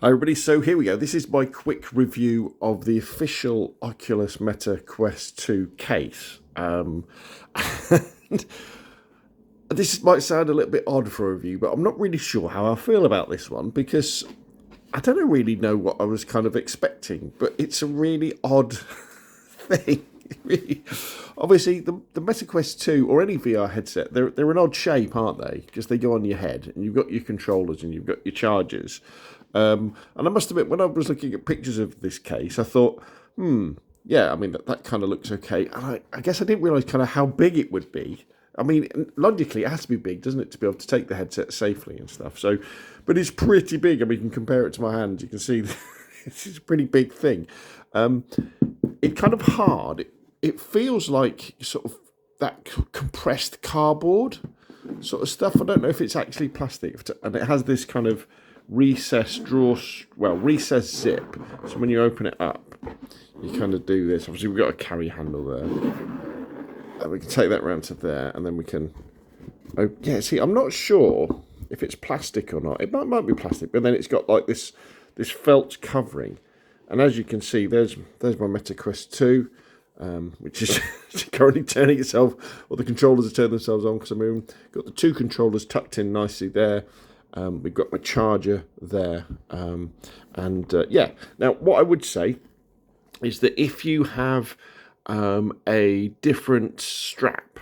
Hi everybody, so here we go. This is my quick review of the official Oculus Meta Quest 2 case. And this might sound a little bit odd for a review, but I'm not really sure how I feel about this one because I don't really know what I was kind of expecting, but it's a really odd thing. Really. Obviously, the Meta Quest 2 or any VR headset, they're an odd shape, aren't they? Because they go on your head and you've got your controllers and you've got your chargers. And I must admit, when I was looking at pictures of this case, I thought, yeah, I mean, that kind of looks okay. And I guess I didn't realise kind of how big it would be. I mean, logically, it has to be big, doesn't it, to be able to take the headset safely and stuff. So, but it's pretty big. I mean, you can compare it to my hand. You can see it's a pretty big thing. It's kind of hard. It feels like sort of that compressed cardboard sort of stuff. I don't know if it's actually plastic. And it has this kind of recessed zip. So when you open it up, you kind of do this. Obviously, we've got a carry handle there. And we can take that round to there, and then we can... Oh, yeah, see, I'm not sure if it's plastic or not. It might be plastic, but then it's got like this felt covering. And as you can see, there's my Meta Quest 2. Which is currently turning itself, or the controllers are turning themselves on because I'm moving. Got the two controllers tucked in nicely there. We've got my charger there. Yeah. Now, what I would say is that if you have a different strap,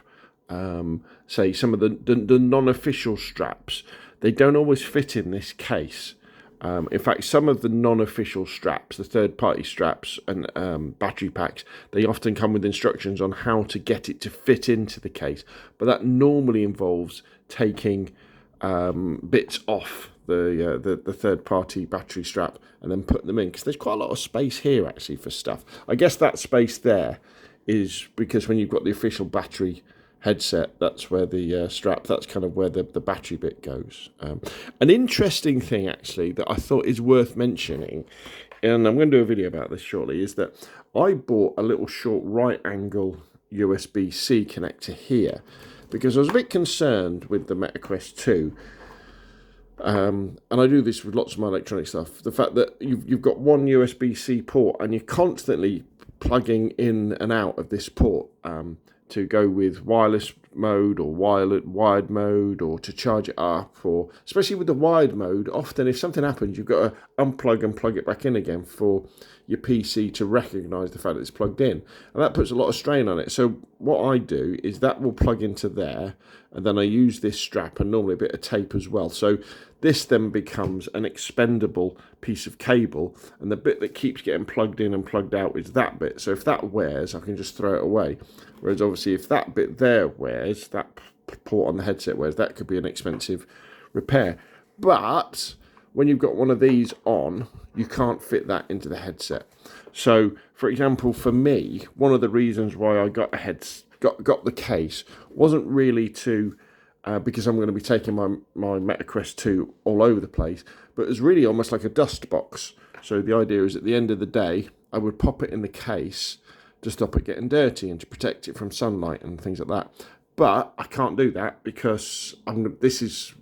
say some of the non-official straps, they don't always fit in this case. In fact, some of the non-official straps, the third-party straps and battery packs, they often come with instructions on how to get it to fit into the case. But that normally involves taking bits off the third-party battery strap and then putting them in, because there's quite a lot of space here actually for stuff. I guess that space there is because when you've got the official battery headset, that's where the strap, that's kind of where the battery bit goes. An interesting thing actually that I thought is worth mentioning, and I'm going to do a video about this shortly, is that I bought a little short right angle USB-C connector here because I was a bit concerned with the Meta Quest 2. And I do this with lots of my electronic stuff. The fact that you've got one USB-C port and you're constantly plugging in and out of this port to go with wireless mode or wired mode, or to charge it up, or especially with the wired mode, often if something happens, you've got to unplug and plug it back in again for your PC to recognise the fact that it's plugged in. And that puts a lot of strain on it. So what I do is that will plug into there, and then I use this strap and normally a bit of tape as well. So this then becomes an expendable piece of cable, and the bit that keeps getting plugged in and plugged out is that bit. So if that wears, I can just throw it away. Whereas obviously if that bit there wears, that port on the headset wears, that could be an expensive repair. But when you've got one of these on, you can't fit that into the headset. So for example, for me, one of the reasons why I got the case wasn't really to because I'm going to be taking my Meta Quest 2 all over the place, but it was really almost like a dust box. So the idea is at the end of the day, I would pop it in the case to stop it getting dirty and to protect it from sunlight and things like that. But I can't do that because this is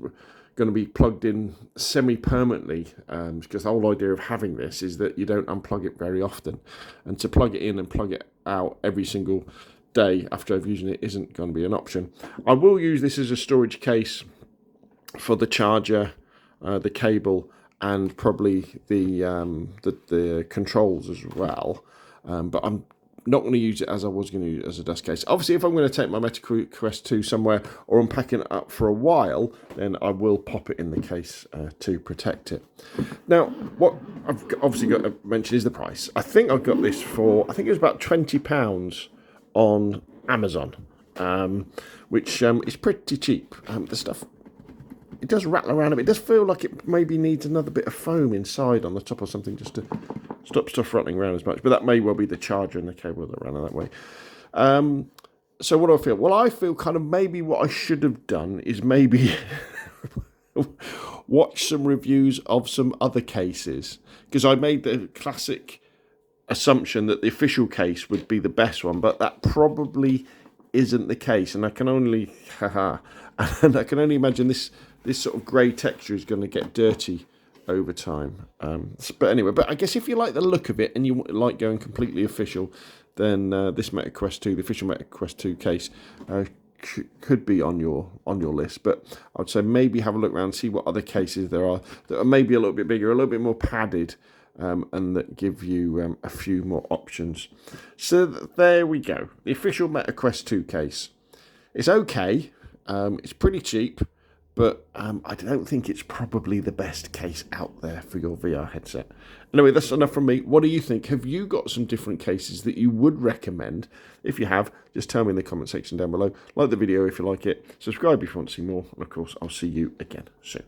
going to be plugged in semi-permanently, because the whole idea of having this is that you don't unplug it very often, and to plug it in and plug it out every single day after I've used it isn't going to be an option. I will use this as a storage case for the charger, the cable, and probably the controls as well. But I'm not going to use it as I was going to use it as a dust case. Obviously, if I'm going to take my Meta Quest 2 somewhere, or I'm packing it up for a while, then I will pop it in the case to protect it. Now, what I've obviously got to mention is the price. I think I got this for, I think it was about £20 on Amazon, which is pretty cheap. The stuff, it does rattle around a bit. It does feel like it maybe needs another bit of foam inside on the top or something, just to stop stuff rattling around as much. But that may well be the charger and the cable that ran that way. So what do I feel? Well, I feel kind of maybe what I should have done is maybe watch some reviews of some other cases, because I made the classic assumption that the official case would be the best one, but that probably isn't the case. And I can only imagine this sort of grey texture is going to get dirty over time. But anyway, but I guess if you like the look of it and you like going completely official, then this Meta Quest 2, the official Meta Quest 2 case, could be on your list. But I would say maybe have a look around, see what other cases there are that are maybe a little bit bigger, a little bit more padded, and that give you a few more options. So there we go. The official Meta Quest 2 case. It's okay. It's pretty cheap, but I don't think it's probably the best case out there for your VR headset. Anyway, that's enough from me. What do you think? Have you got some different cases that you would recommend? If you have, just tell me in the comment section down below. Like the video if you like it. Subscribe if you want to see more. And of course, I'll see you again soon.